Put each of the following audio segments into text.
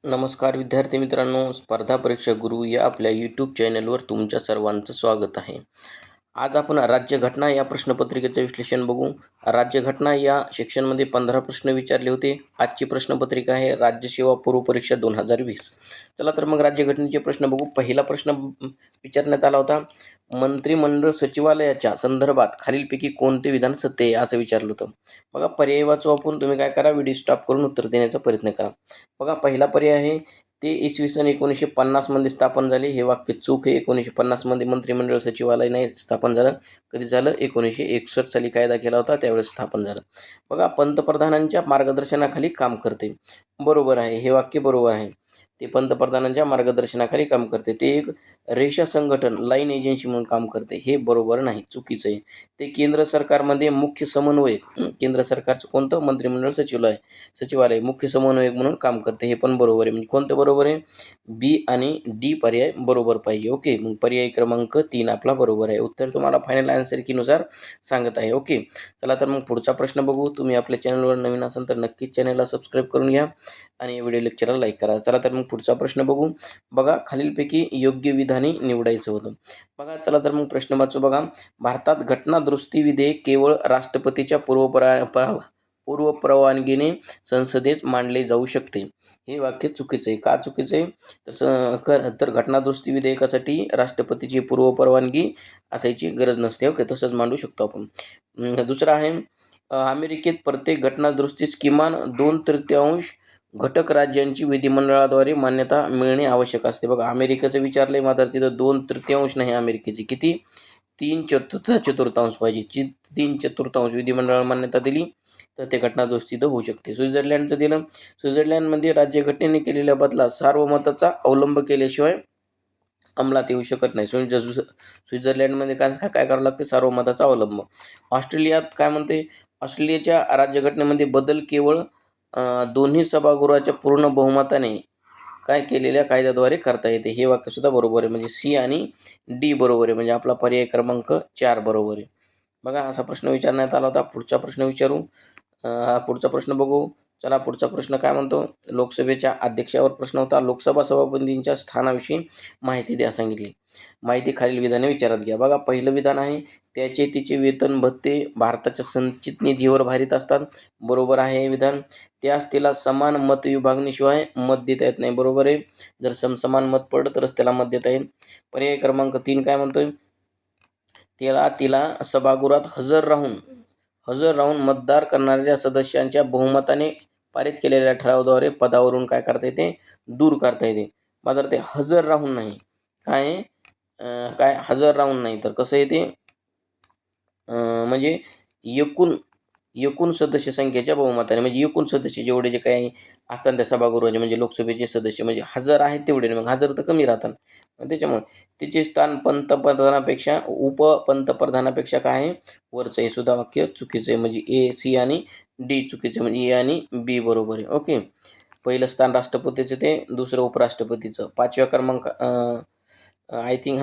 नमस्कार विद्यार्थी मित्रांनो, स्पर्धा परीक्षा गुरु या आपल्या यूट्यूब चॅनलवर तुमच्या सर्वांचं स्वागत आहे. आज आपण राज्यघटना या प्रश्नपत्रिकेचं विश्लेषण बघू. राज्यघटना या सेक्शनमध्ये 15 प्रश्न विचारले होते. आजची प्रश्नपत्रिका आहे राज्यसेवा पूर्व परीक्षा 2020. चला तर मग राज्यघटनेचे प्रश्न बघू. पहिला प्रश्न विचारण्यात आला होता, मंत्रिमंडळ सचिवालयाच्या संदर्भात खालीलपैकी कोणते विधान सत्य आहे असं विचारलं होतं. बघा, पर्याय वाचू आपण. तुम्ही काय करा, व्हिडिओ स्टॉप करून उत्तर देण्याचा प्रयत्न करा. बघा, पहिला पर्याय आहे ते इसवी सन 1950 मध्ये स्थापन झाले. हे वाक्य चूक आहे. 1950 मध्ये मंत्रिमंडळ सचिवालय नाही स्थापन झालं. कधी झालं? 1961 साली कायदा केला होता, त्यावेळेस स्थापन झालं. बघा, पंतप्रधानांच्या मार्गदर्शनाखाली काम करते. बरोबर आहे, हे वाक्य बरोबर आहे. ते पंतप्रधानांच्या मार्गदर्शनाखाली काम करते. ते एक रेषा संघटन, लाईन एजन्सी म्हणून काम करते. हे बरोबर नाही, चुकीचं आहे. ते केंद्र सरकारमध्ये मुख्य समन्वयक, केंद्र सरकारचं कोणतं? मंत्रिमंडळ सचिवालय मुख्य समन्वयक म्हणून काम करते. हे पण बरोबर आहे. म्हणजे कोणतं बरोबर आहे? बी आणि डी पर्याय बरोबर पाहिजे. ओके, मग पर्याय क्रमांक 3 आपला बरोबर आहे. उत्तर तुम्हाला फायनल आन्सर कीनुसार सांगत आहे. ओके, चला तर मग पुढचा प्रश्न बघू. तुम्ही आपल्या चॅनलवर नवीन असाल तर नक्कीच चॅनलला सबस्क्राईब करून घ्या आणि व्हिडिओ लेक्चरला लाईक करा. चला तर मग पुढचा प्रश्न बघू. बघा, खालीलपैकी योग्य विधाने निवडायचं होतं. बघा, चला तर मग प्रश्न वाचू. बघा, भारतात घटना दुरुस्ती विधेयक केवळ राष्ट्रपतीच्या पूर्व परवानगीने संसदेत मांडले जाऊ शकते. हे वाक्य चुकीचं आहे. का चुकीचं आहे? तर घटना दुरुस्ती विधेयकासाठी राष्ट्रपतीची पूर्व परवानगी असायची गरज नसते. ओके, तसंच मांडू शकतो आपण. दुसरं आहे, अमेरिकेत प्रत्येक घटना दुरुस्तीस किमान 2/3 घटक राज्यांची विधिमंडळाद्वारे मान्यता मिळणे आवश्यक असते. बघा, अमेरिकेचं विचारलंय, मात्र तिथं 2/3 नाही, अमेरिकेची किती? 3/4 पाहिजे. 3/4 विधिमंडळाला मान्यता दिली तर ते घटना दुरुस्ती होऊ शकते. स्वित्झर्लंडचं दिलं. स्वित्झर्लंडमध्ये राज्यघटनेने केलेल्या बदलात सार्वमताचा अवलंब केल्याशिवाय अंमलात येऊ शकत नाही. स्वित्झर्लंडमध्ये काय करावं लागते? सार्वमताचा अवलंब. ऑस्ट्रेलियात काय म्हणते? ऑस्ट्रेलियाच्या राज्यघटनेमध्ये बदल केवळ दोन्ही सभागृहाच्या पूर्ण बहुमताने काय केलेल्या कायद्याद्वारे करता येते. हे वाक्य सुद्धा बरोबर आहे. म्हणजे सी आणि डी बरोबर आहे. म्हणजे आपला पर्याय क्रमांक 4 बरोबर आहे. बघा, असा प्रश्न विचारण्यात आला होता. पुढचा प्रश्न विचारू. पुढचा प्रश्न बघू. चला, पुढचा प्रश्न काय म्हणतो? लोकसभेच्या अध्यक्षावर प्रश्न होता. लोकसभा सभापतींच्या स्थानाविषयी माहिती द्या सांगितली. माहिती खालील विधाने विचारात घ्या. बघा, पहिलं विधान आहे, त्याचे तिचे वेतन भत्ते भारताच्या संचित निधीवर भारित असतात. बरोबर आहे हे विधान. त्यास तिला समान मत विभागणीशिवाय मत देता येत नाही. बरोबर आहे. जर समसमान मत पडलं तरच त्याला मत देता येईल. पर्याय क्रमांक 3 काय म्हणतोय? तिला सभागृहात हजर राहून मतदार करणाऱ्या सदस्यांच्या बहुमताने पारित केलेल्या ठरावाद्वारे पदावरून काय करता येते? दूर करता येते. मात्र ते हजर राहून नाही. काय हजर राहून नाही तर कसं येते? म्हणजे एकूण सदस्य संख्येच्या बहुमताने, म्हणजे एकूण सदस्य जेवढे जे काही असतात त्या सभागृहाचे, म्हणजे लोकसभेचे सदस्य म्हणजे हजर आहेत तेवढे, मग हजर तर कमी राहतात. त्याच्यामुळे तिचे स्थान उपपंतप्रधानापेक्षा काय आहे? वरचं. हे सुद्धा वाक्य चुकीचं आहे. म्हणजे ए, सी आणि डी चुकीचं, म्हणजे ए आणि बी बरोबर आहे. ओके, पहिलं स्थान राष्ट्रपतीचं, ते दुसरं उपराष्ट्रपतीचं. 5व्या क्रमांक आय थिंक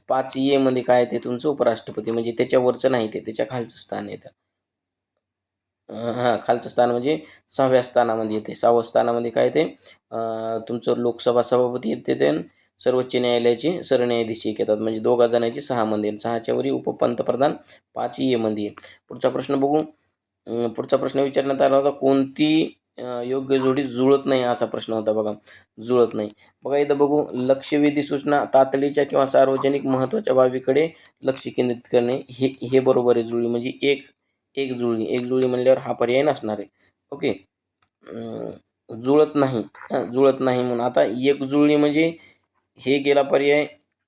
5 ए मध्ये काय ते तुमचं उपराष्ट्रपती, म्हणजे त्याच्यावरचं नाही, ते त्याच्या खालचं स्थान येतं. खालचं स्थान म्हणजे 6व्या स्थानामध्ये येते. 6व्या स्थानामध्ये काय येते? तुमचं लोकसभा सभापती येते, ते सर्वोच्च न्यायालयाचे सरन्यायाधीश येतात. म्हणजे 2 जणांची 6 मध्ये, 6च्या वरी उपपंतप्रधान 5 ए मध्ये. पुढचा प्रश्न बघू. पुढचा प्रश्न विचारण्यात आला होता, कोणती योग्य जोडी जुळत नाही असा प्रश्न होता. बघा, जुळत नाही. बघा, इथं बघू. लक्षवेधी सूचना तातडीच्या किंवा सार्वजनिक महत्त्वाच्या बाबीकडे लक्ष केंद्रित करणे, हे बरोबर आहे. जुळली म्हणजे एक जुळली म्हणल्यावर हा पर्याय नसणार आहे. ओके, जुळत नाही म्हणून आता एक जुळली म्हणजे हे गेला पर्याय,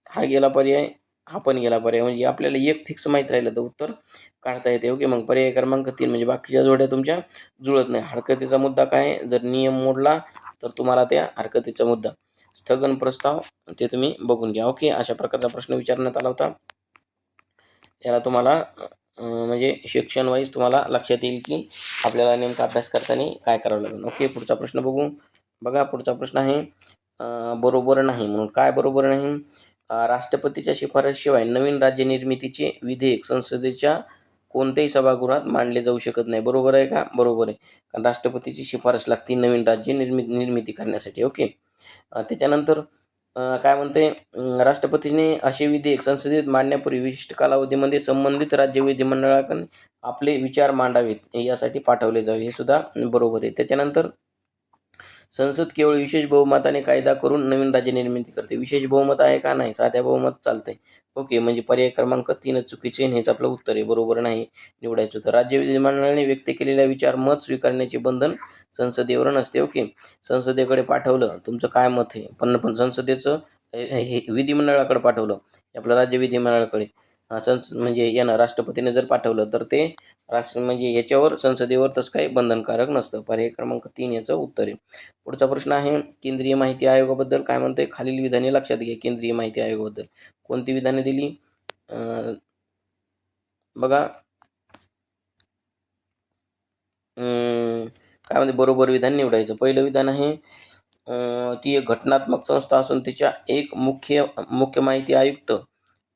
हा गेला पर्याय, हा पण गेला पर्याय. म्हणजे आपल्याला एक फिक्स माहीत राहिलं तर उत्तर काढता येते. ओके, मग पर्याय क्रमांक 3 म्हणजे बाकीच्या जोड्या तुमच्या जुळत नाही. हरकतीचा मुद्दा काय आहे? जर नियम मोडला तर तुम्हाला त्या हरकतीचा मुद्दा, स्थगन प्रस्ताव, ते तुम्ही बघून घ्या. ओके, अशा प्रकारचा प्रश्न विचारण्यात आला होता. याला तुम्हाला म्हणजे सेक्शन वाईज तुम्हाला लक्षात येईल की आपल्याला नेमका अभ्यास करताना काय करावं लागेल. ओके, पुढचा प्रश्न बघू. बघा, पुढचा प्रश्न आहे बरोबर नाही म्हणून. काय बरोबर नाही? राष्ट्रपतीच्या शिफारशीशिवाय नवीन राज्य निर्मितीचे विधेयक संसदेच्या कोणत्याही सभागृहात मांडले जाऊ शकत नाही. बरोबर आहे का? बरोबर आहे. कारण राष्ट्रपतीची शिफारस लागते नवीन राज्य निर्मिती करण्यासाठी. ओके. त्याच्यानंतर काय म्हणते, राष्ट्रपतीने असे विधेयक संसदेत मांडण्यापूर्वी विशिष्ट कालावधीमध्ये संबंधित राज्य विधिमंडळाकडे आपले विचार मांडावेत यासाठी पाठवले जावे. हे सुद्धा बरोबर आहे. त्याच्यानंतर संसद केवळ विशेष बहुमताने कायदा करून नवीन राज्य निर्मिती करते. विशेष बहुमत आहे का? नाही. साध्या बहुमत चालतंय. ओके. म्हणजे पर्याय क्रमांक 3 चुकीचे आणि हेच आपलं उत्तर आहे. बरोबर नाही निवडायचं होतं. राज्य विधिमंडळाने व्यक्त केलेला विचार मत स्वीकारण्याचे बंधन संसदेवर नसते. ओके. संसदेकडे पाठवलं तुमचं काय मत आहे, पण संसदेचं हे विधिमंडळाकडे पाठवलं, आपलं राज्य विधिमंडळाकडे म्हणजे यानं राष्ट्रपतीने जर पाठवलं तर ते म्हणजे याच्यावर संसदेवर तसं काही बंधनकारक नसतं. पर्याय क्रमांक 3 याचं उत्तर आहे. पुढचा प्रश्न आहे केंद्रीय माहिती आयोगाबद्दल काय म्हणते, खालील विधाने लक्षात घ्या. केंद्रीय माहिती आयोगाबद्दल कोणती विधाने दिली बघा. काय म्हणते, बरोबर विधान निवडायचं. पहिलं विधान आहे ती एक घटनात्मक संस्था असून तिच्या एक मुख्य माहिती आयुक्त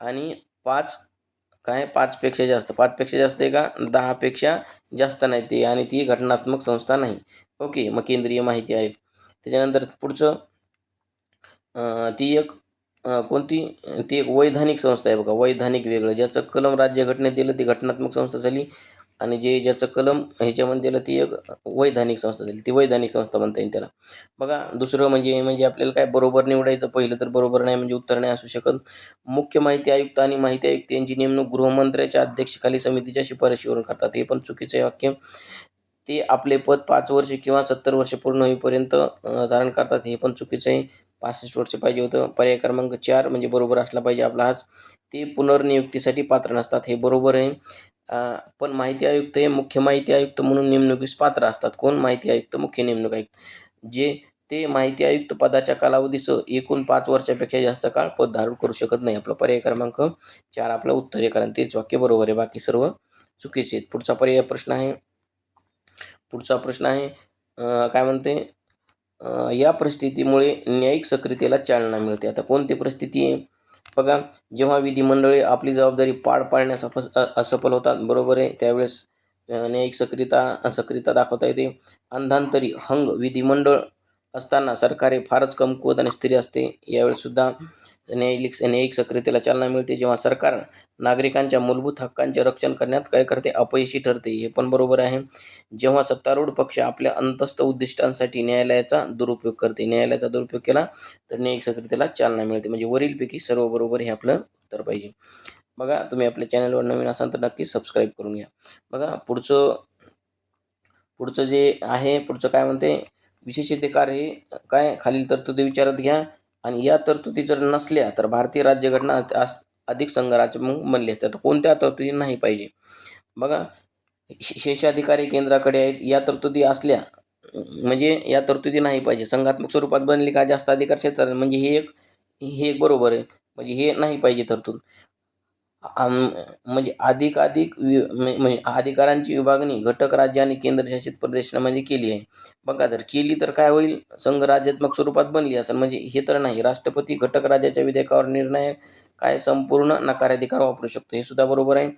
आणि 5पेक्षा जास्त, 5पेक्षा जास्त आहे का, 10पेक्षा जास्त नाही ते, आणि ती घटनात्मक संस्था नाही. ओके. मग केंद्रीय माहिती आयोग. त्याच्यानंतर पुढचं ती एक कोणती, ती एक वैधानिक संस्था आहे बघा. वैधानिक वेगळं, ज्याचं कलम राज्यघटनेत दिलं ती घटनात्मक संस्था झाली, आणि ज्याचं कलम ह्याच्यामध्ये दिलं ती एक वैधानिक संस्था झाली. ती वैधानिक संस्था म्हणता येईल त्याला. बघा दुसरं म्हणजे आपल्याला काय बरोबर निवडायचं. पहिलं तर बरोबर नाही म्हणजे उत्तर नाही असू शकत. मुख्य माहिती आयुक्त आणि माहिती आयुक्त यांची नेमणूक गृहमंत्र्याच्या अध्यक्षतेखाली समितीच्या शिफारशीवरून करतात. हे पण चुकीचं आहे वाक्य. ते आपले पद 5 वर्ष किंवा 70 वर्ष पूर्ण होईपर्यंत धारण करतात. हे पण चुकीचं आहे. 65 वर्ष पाहिजे होतं. पर्याय क्रमांक 4 म्हणजे बरोबर असला पाहिजे आपला हाच. ते पुनर्नियुक्तीसाठी पात्र नसतात. हे बरोबर आहे. पण माहिती आयुक्त हे मुख्य माहिती आयुक्त म्हणून नेमणुकीस पात्र असतात. कोण? माहिती आयुक्त, मुख्य नेमणूक आयुक्त. ते माहिती आयुक्त पदाच्या कालावधीसह एकूण 5 वर्षापेक्षा जास्त काळ पद धारण करू शकत नाही. आपला पर्याय क्रमांक 4 आपलं उत्तर आहे, कारण तेच वाक्य बरोबर आहे, बाकी सर्व चुकीचे आहेत. पुढचा प्रश्न आहे काय म्हणते, या परिस्थितीमुळे न्यायिक सक्रियतेला चालना मिळते. आता कोणती परिस्थिती आहे बघा, जेव्हा विधिमंडळे आपली जबाबदारी पार पाडण्यास असफल होतात. बरोबर आहे. त्यावेळेस न्यायिक सक्रियता दाखवता येते. अंधांतरी विधिमंडळ असताना सरकार फारच कमकुवत आणि स्थिर असते. यावेळेस सुद्धा न्यायिक सक्रियतेला चालना मिळते. जेव्हा सरकार नागरिकांच्या मूलभूत हक्कांचे रक्षण करण्यात काय करते, अपयशी ठरते. हे पण बरोबर आहे. जेव्हा सत्तारूढ पक्ष आपल्या अंतस्थ उद्दिष्टांसाठी न्यायालयाचा दुरुपयोग करते. न्यायालयाचा दुरुपयोग केला तर न्यायिक सक्रियतेला चालना मिळते. म्हणजे वरीलपैकी सर्व बरोबर हे आपलं उत्तर पाहिजे. बघा तुम्ही आपल्या चॅनलवर नवीन असाल तर नक्की सबस्क्राईब करून घ्या. बघा पुढचं जे आहे, पुढचं काय म्हणते, विशेष अधिकार हे काय, खालील तरतुदी विचारात घ्या आणि या तरतुदी जर नसल्या तर भारतीय राज्यघटना अधिक संघराज्य मग बनली असते. तर कोणत्या तरतुदी नाही पाहिजे बघा. शेषाधिकारी केंद्राकडे आहेत, या तरतुदी असल्या म्हणजे या तरतुदी नाही पाहिजे. संघात्मक स्वरूपात बनली का, जास्त अधिकार क्षेत्रात, म्हणजे हे एक बरोबर आहे. म्हणजे हे नाही पाहिजे तरतूद. म्हणजे म्हणजे अधिकारांची विभागणी घटक राज्य आणि केंद्रशासित प्रदेशांमध्ये केली आहे. बघा जर केली तर काय होईल, संघ राज्यात्मक स्वरूपात बनली असेल, म्हणजे हे तर नाही. राष्ट्रपती घटक राज्याच्या विधेयकावर निर्णय काय संपूर्ण नकाराधिकार वापरू शकतो. हे सुद्धा बरोबर आहे.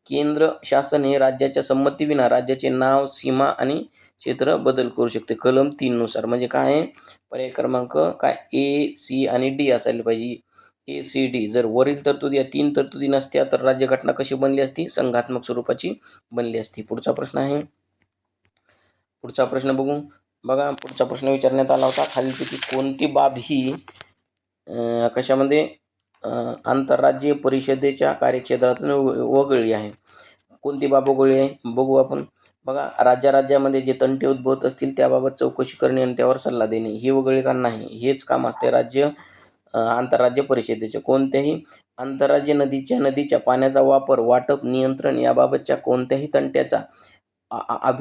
केंद्र शासन हे राज्याच्या संमतीविना राज्याचे नाव, सीमा आणि क्षेत्र बदल करू शकते कलम 3 नुसार. म्हणजे काय आहे, पर्याय क्रमांक काय A, C आणि D असायला पाहिजे. ACD. जर वरील तरतुदी या 3 तरतुदी नसत्या तर राज्यघटना कशी बनली असती, संघात्मक स्वरूपाची बनली असती. पुढचा प्रश्न बघू. बघा पुढचा प्रश्न विचारण्यात आला होता, खालीलपैकी कोणती बाब ही कशामध्ये आंतरराज्यीय परिषदेच्या कार्यक्षेत्रातून वगळली आहे. कोणती बाब वगळली आहे बघू आपण. बघा राज्यामध्ये जे तंटे उद्भवत असतील त्याबाबत चौकशी करणे आणि त्यावर सल्ला देणे हे वगळले का नाही. हेच काम असते आंतरराज्य परिषदेचे. कोणत्याही आंतरराज्य नदीच्या पाण्याचा वापर, वाटप, नियंत्रण याबाबतच्या कोणत्याही तंट्याचा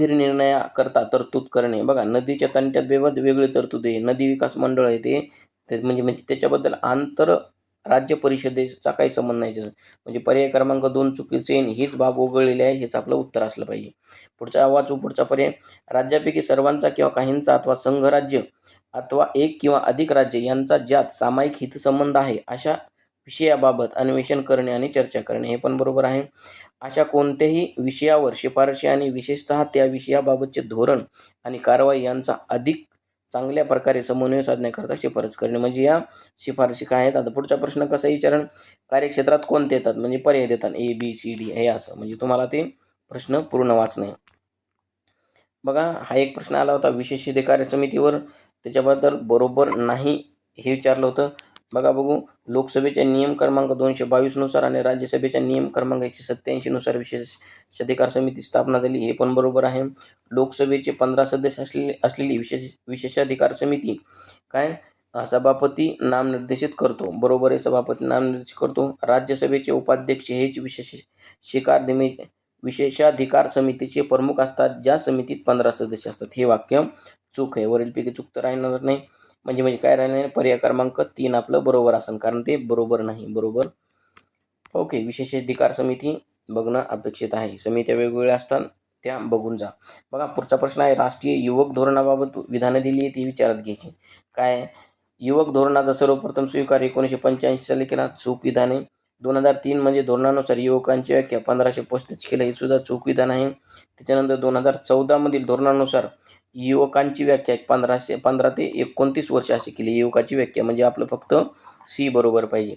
निर्णयाकरता तरतूद करणे. बघा नदीच्या तंट्यात वेगळी तरतूद आहे. नदी विकास मंडळ आहे ते म्हणजे त्याच्याबद्दल आंतरराज्य परिषदेचा काही संबंध नाही. म्हणजे पर्याय क्रमांक 2 चुकीचे, हीच बाब वगळलेली आहे. हेच आपलं उत्तर असलं पाहिजे. पुढचा पर्याय, राज्यापैकी सर्वांचा किंवा काहींचा अथवा संघराज्य अथवा एक किंवा अधिक राज्य यांचा ज्यात सामायिक हितसंबंध आहे अशा विषयाबाबत अन्वेषण करणे आणि चर्चा करणे, हे पण बरोबर आहे. अशा कोणत्याही विषयावर शिफारशी आणि विशेषतः त्या विषयाबाबतचे धोरण आणि कारवाई यांचा अधिक चांगल्या प्रकारे समन्वय साधण्याकरता शिफारस करणे, म्हणजे या शिफारशी काय आहेत. आता पुढचा प्रश्न कसा विचारण, कार्यक्षेत्रात कोणते येतात, म्हणजे पर्याय देतात ABCD हे असं, म्हणजे तुम्हाला ते प्रश्न पूर्ण वाचणे. बघा हा एक प्रश्न आला होता विशेषाधिकार समितीवर, त्याच्याबद्दल बरोबर नाही हे विचारलं होतं. बघा बघू, लोकसभेच्या नियम क्रमांक 222 नुसार आणि राज्यसभेच्या नियम क्रमांक 187 नुसार विशेषाधिकार समिती स्थापना झाली, हे पण बरोबर आहे. लोकसभेचे 15 सदस्य असलेली विशेषाधिकार समिती काय सभापती नामनिर्देशित करतो, बरोबर आहे, सभापती नामनिर्देशित करतो. राज्यसभेचे उपाध्यक्ष हेच विशेषाधिकार समितीचे प्रमुख असतात, ज्या समितीत 15 सदस्य असतात. हे वाक्य चूक आहे, वरीलपैकी चूक तर राहणार नाही. म्हणजे काय राहणार नाही, पर्याय क्रमांक 3 आपलं बरोबर असेल, कारण ते बरोबर नाही. बरोबर, ओके. विशेषाधिकार समिती बघणं अपेक्षित आहे. समित्या वेगवेगळ्या असतात, त्या बघून जा. बघा पुढचा प्रश्न आहे, राष्ट्रीय युवक धोरणाबाबत विधानं दिली आहेत, ती विचारात घ्यायची. काय, युवक धोरणाचा सर्वप्रथम स्वीकार 1985 साली केला, चूक विधान आहे. 2003 म्हणजे धोरणानुसार युवकांची व्याख्या 1535 केलं, हे सुद्धा चूक विधान आहे. त्याच्यानंतर 2014 मधील धोरणानुसार युवकांची व्याख्या 15 ते 29 वर्ष अशी केली युवकाची व्याख्या, म्हणजे आपलं फक्त सी बरोबर पाहिजे,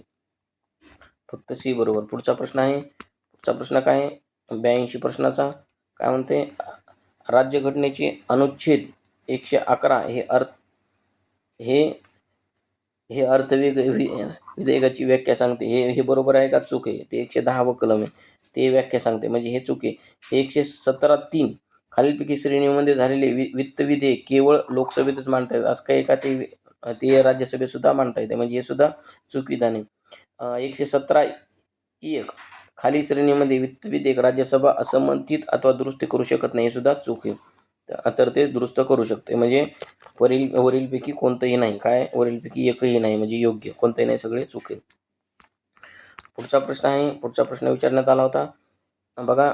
फक्त सी बरोबर. पुढचा प्रश्न आहे, पुढचा प्रश्न काय आहे 82 प्रश्नाचा, काय म्हणते, राज्यघटनेचे अनुच्छेद 111 हे विधेयकाची व्याख्या सांगते, हे बरोबर आहे का चूक आहे. ते 110 कलम आहे, ते व्याख्या सांगते, म्हणजे हे चूक आहे. 117(3) खालीलपैकी श्रेणीमध्ये झालेले वित्त विधेयक केवळ लोकसभेतच मांडता येतात, असं काही का ते राज्यसभेत सुद्धा मांडता येते, म्हणजे हे सुद्धा चूक विधान आहे. 117(1) खाली श्रेणीमध्ये वित्त विधेयक राज्यसभा असंमतीत अथवा दुरुस्ती करू शकत नाही, हे सुद्धा चूक आहे. तर ते दुरुस्त करू शकते, म्हणजे वरीलपैकी कोणतंही नाही. काय, वरीलपैकी एकही नाही, म्हणजे योग्य कोणतंही नाही, सगळे चूक आहे. पुढचा प्रश्न आहे, पुढचा प्रश्न विचारण्यात आला होता. बघा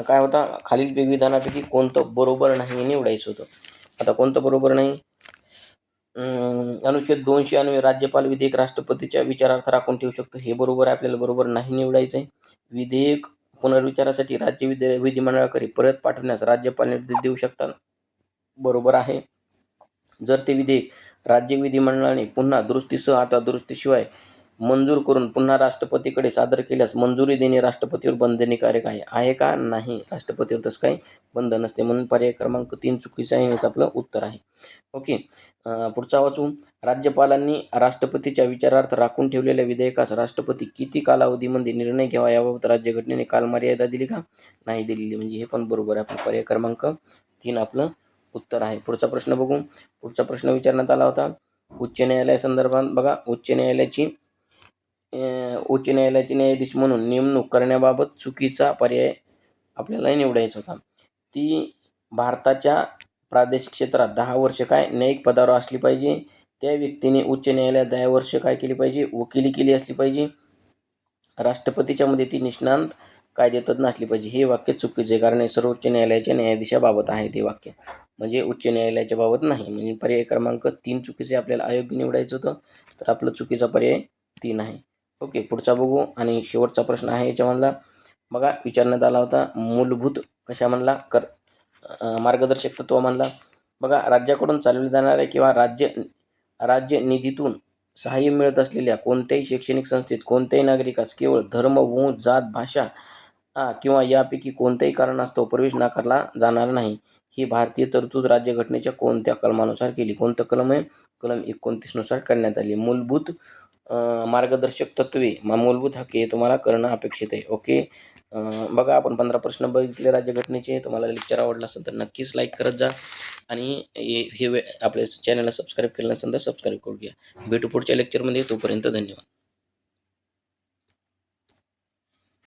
काय होता, खालील विधानापैकी कोणतं बरोबर नाही निवडायचं होतं. आता कोणतं बरोबर नाही, अनुच्छेद 200 अन्वये राज्यपाल विधेयक राष्ट्रपतीच्या विचारार्थ राखून ठेवू शकतो, हे बरोबर आहे, आपल्याला बरोबर नाही निवडायचं आहे. विधेयक पुनर्विचारासाठी राज्य विधिमंडळाकडे परत पाठवण्यास राज्यपाल निर्देश देऊ शकतात, बरोबर आहे. जर ते विधेयक राज्य विधिमंडळाने पुन्हा दुरुस्तीसह अथवा दुरुस्तीशिवाय मंजूर करून पुन्हा राष्ट्रपतीकडे सादर केल्यास मंजुरी देणे राष्ट्रपतीवर बंधनकारक आहे का, नाही, राष्ट्रपतीवर तसं काही बंधन नसते, म्हणून पर्याय क्रमांक 3 चुकीचं आहे, हेच आपलं उत्तर आहे. ओके. पुढचा वाचू, राज्यपालांनी राष्ट्रपतीच्या विचारार्थ राखून ठेवलेल्या विधेयकास राष्ट्रपती किती कालावधीमध्ये निर्णय घ्यावा याबाबत राज्यघटनेने कालमर्यादा दिली का, नाही दिलेली, म्हणजे हे पण बरोबर आहे. आपलं पर्याय क्रमांक 3 आपलं उत्तर आहे. पुढचा प्रश्न बघू. पुढचा प्रश्न विचारण्यात आला होता उच्च न्यायालयासंदर्भात. बघा उच्च न्यायालयाचे न्यायाधीश म्हणून नेमणूक करण्याबाबत चुकीचा पर्याय आपल्याला निवडायचा होता. ती भारताच्या प्रादेशिक क्षेत्रात 10 वर्ष काय न्यायिक पदावर असली पाहिजे, त्या व्यक्तीने उच्च न्यायालयात 10 वर्ष काय केली पाहिजे, वकिली केली असली पाहिजे, राष्ट्रपतीच्या मध्ये ती निष्णात कायदेतज्ञ असली पाहिजे. हे वाक्य चुकीचे आहे, कारण हे सर्वोच्च न्यायालयाच्या न्यायाधीशाबाबत आहे ते वाक्य, म्हणजे उच्च न्यायालयाच्या बाबत नाही, म्हणजे पर्याय क्रमांक 3 चुकीचे, आपल्याला अयोग्य निवडायचं होतं, तर आपलं चुकीचा पर्याय 3 आहे. ओके. पुढचा बघू, आणि शेवटचा प्रश्न आहे याच्यामधला. बघा विचारण्यात आला होता मूलभूत कशामधला मार्गदर्शक तत्वामधला. बघा राज्याकडून चालवल्या जाणाऱ्या किंवा राज्य निधीतून सहाय्य मिळत असलेल्या कोणत्याही शैक्षणिक संस्थेत कोणत्याही नागरिकास केवळ धर्म, वंश, जात, भाषा किंवा यापैकी कोणत्याही कारणास्तव प्रवेश नाकारला जाणार नाही. ही भारतीय तरतूद राज्यघटनेच्या कोणत्या कलमानुसार केली, कोणतं कलम आहे, कलम 29 नुसार करण्यात आली. मूलभूत मार्गदर्शक तत्वे, मूलभूत हक्क हे तुम्हाला करणं अपेक्षित आहे. ओके. बघा आपण 15 प्रश्न बघितले राज्यघटनेचे. तुम्हाला लेक्चर आवडलं असेल तर नक्कीच लाईक करत जा, आणि हे आपल्या चॅनलला सबस्क्राईब केलं नसेल तर सबस्क्राईब करू घ्या. भेटू पुढच्या लेक्चरमध्ये, तोपर्यंत धन्यवाद.